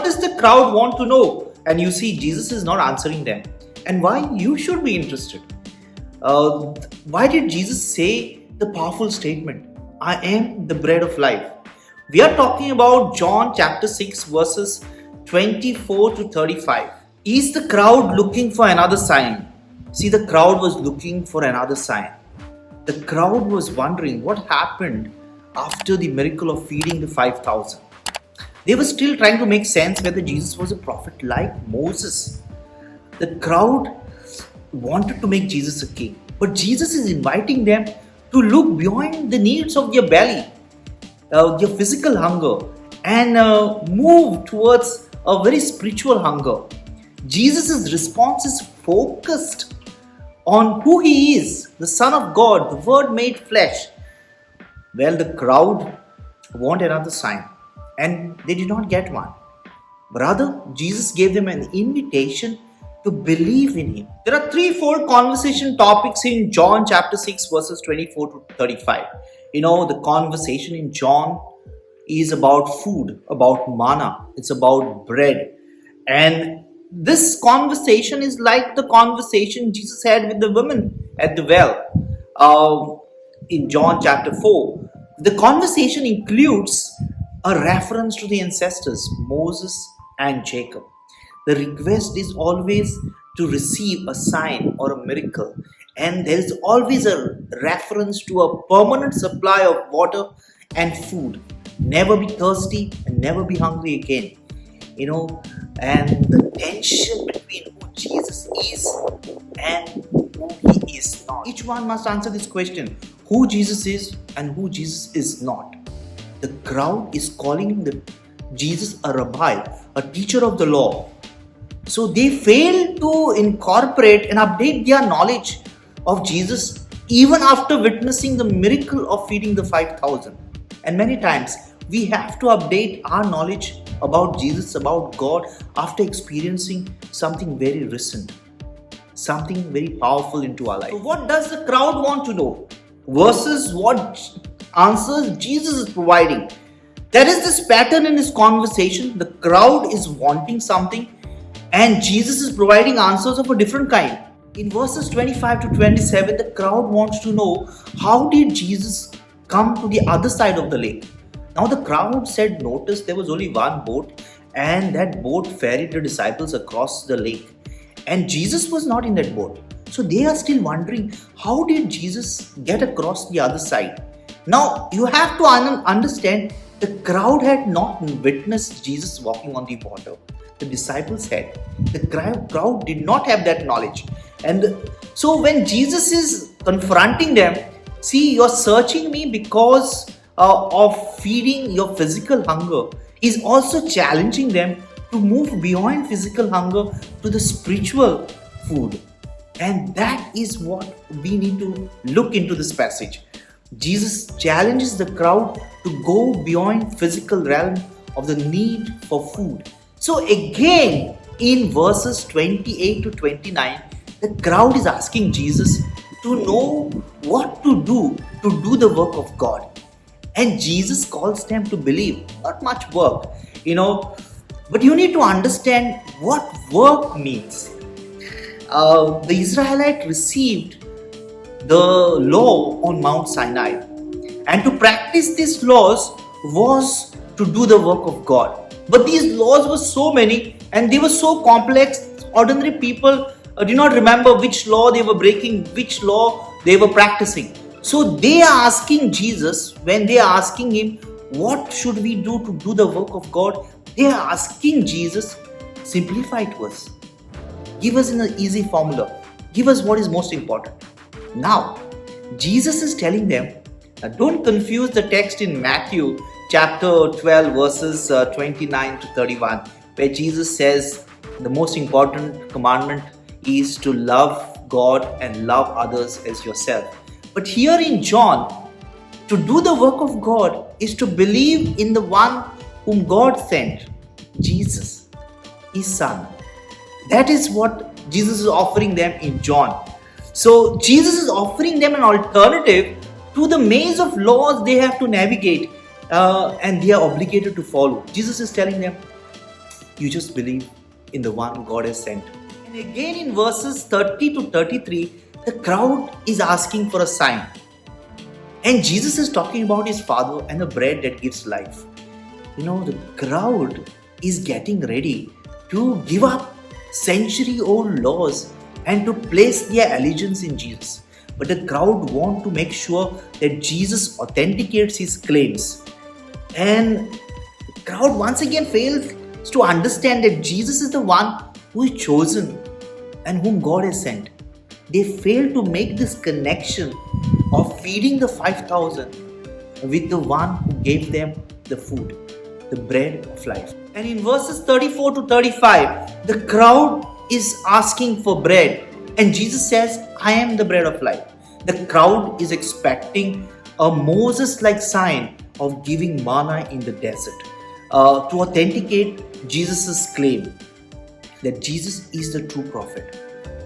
what does the crowd want to know? And you see, Jesus is not answering them. And why you should be interested. Why did Jesus say the powerful statement, I am the bread of life? We are talking about John chapter 6 verses 24 to 35. Is the crowd looking for another sign? See, the crowd was looking for another sign. The crowd was wondering what happened after the miracle of feeding the 5,000. They were still trying to make sense whether Jesus was a prophet like Moses. The crowd wanted to make Jesus a king, but Jesus is inviting them to look beyond the needs of their belly, their physical hunger, and move towards a very spiritual hunger. Jesus' response is focused on who he is, the Son of God, the Word made flesh. Well, the crowd want another sign, and they did not get one. Rather, Jesus gave them an invitation to believe in him. There are threefold conversation topics in John chapter 6 verses 24 to 35. The conversation in John is about food, about manna, it's about bread. And this conversation is like the conversation Jesus had with the woman at the well in John chapter 4. The conversation includes a reference to the ancestors, Moses and Jacob. The request is always to receive a sign or a miracle, and there is always a reference to a permanent supply of water and food. Never be thirsty and never be hungry again. And the tension between who Jesus is and who he is not. Each one must answer this question: who Jesus is and who Jesus is not. The crowd is calling Jesus a rabbi, a teacher of the law. So they fail to incorporate and update their knowledge of Jesus even after witnessing the miracle of feeding the 5,000. And many times we have to update our knowledge about Jesus, about God, after experiencing something very recent, something very powerful into our life. So what does the crowd want to know versus what answers Jesus is providing? There is this pattern in his conversation. The crowd is wanting something and Jesus is providing answers of a different kind. In verses 25 to 27, the crowd wants to know, how did Jesus come to the other side of the lake? Now the crowd said, notice there was only one boat, and that boat ferried the disciples across the lake. And Jesus was not in that boat. So they are still wondering, how did Jesus get across the other side? Now you have to understand, the crowd had not witnessed Jesus walking on the water. The disciples had. The crowd did not have that knowledge. And so when Jesus is confronting them, see, you're searching me because of feeding your physical hunger, is also challenging them to move beyond physical hunger to the spiritual food. And that is what we need to look into this passage. Jesus challenges the crowd to go beyond physical realm of the need for food. So again, in verses 28 to 29, the crowd is asking Jesus to know what to do the work of God. And Jesus calls them to believe, not much work, but you need to understand what work means. The Israelites received the law on Mount Sinai, and to practice these laws was to do the work of God. But these laws were so many and they were so complex, ordinary people do not remember which law they were breaking, which law they were practicing. So they are asking Jesus, when they are asking him, what should we do to do the work of God? They are asking Jesus, simplify it to us. Give us an easy formula. Give us what is most important. Now, Jesus is telling them, don't confuse the text in Matthew chapter 12 verses 29 to 31, where Jesus says the most important commandment is to love God and love others as yourself. But here in John, to do the work of God is to believe in the one whom God sent, Jesus, his son. That is what Jesus is offering them in John. So Jesus is offering them an alternative to the maze of laws they have to navigate and they are obligated to follow. Jesus is telling them, you just believe in the one God has sent. And again in verses 30 to 33, the crowd is asking for a sign. And Jesus is talking about his Father and the bread that gives life. The crowd is getting ready to give up century-old laws and to place their allegiance in Jesus. But the crowd want to make sure that Jesus authenticates his claims. And the crowd once again fails to understand that Jesus is the one who is chosen and whom God has sent. They fail to make this connection of feeding the 5,000 with the one who gave them the food, the bread of life. And in verses 34 to 35, the crowd is asking for bread, and Jesus says, I am the bread of life. The crowd is expecting a Moses-like sign of giving manna in the desert to authenticate Jesus' claim that Jesus is the true prophet.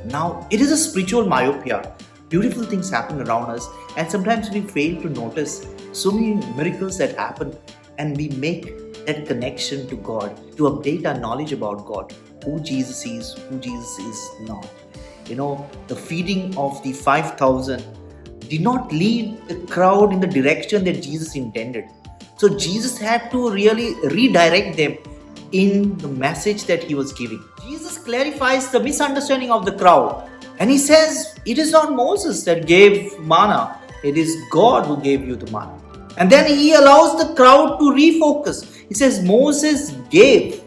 Now, it is a spiritual myopia. Beautiful things happen around us, and sometimes we fail to notice so many miracles that happen, and we make that connection to God to update our knowledge about God, who Jesus is, who Jesus is not. The feeding of the 5,000 did not lead the crowd in the direction that Jesus intended. So Jesus had to really redirect them in the message that he was giving. Jesus clarifies the misunderstanding of the crowd, and he says, it is not Moses that gave manna, it is God who gave you the manna. And then he allows the crowd to refocus. He says, Moses gave,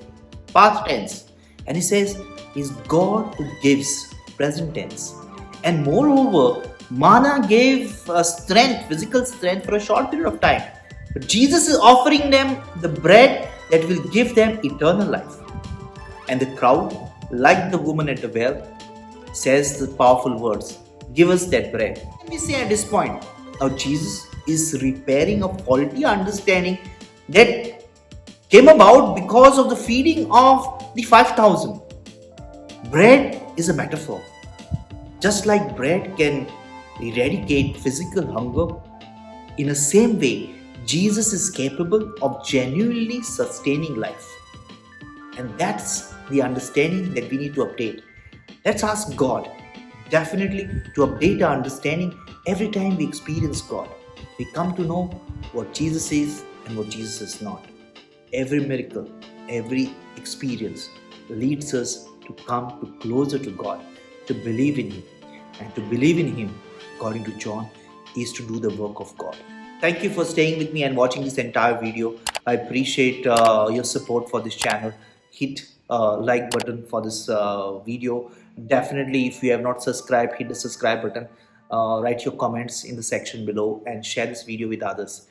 past tense, and he says, it's God who gives, present tense. And moreover, manna gave strength, physical strength for a short period of time. But Jesus is offering them the bread that will give them eternal life. And the crowd, like the woman at the well, says the powerful words, give us that bread. Let me say at this point, now Jesus is repairing a faulty understanding that came about because of the feeding of the 5,000. Bread is a metaphor. Just like bread can eradicate physical hunger, in the same way, Jesus is capable of genuinely sustaining life. And that's the understanding that we need to update. Let's ask God, definitely, to update our understanding every time we experience God. We come to know what Jesus is and what Jesus is not. Every miracle, every experience leads us to come to closer to God, to believe in Him. And to believe in Him, according to John, is to do the work of God. Thank you for staying with me and watching this entire video. I appreciate your support for this channel. Hit like button for this video. Definitely, if you have not subscribed, hit the subscribe button. Write your comments in the section below and share this video with others.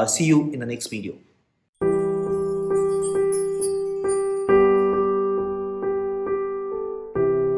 See you in the next video.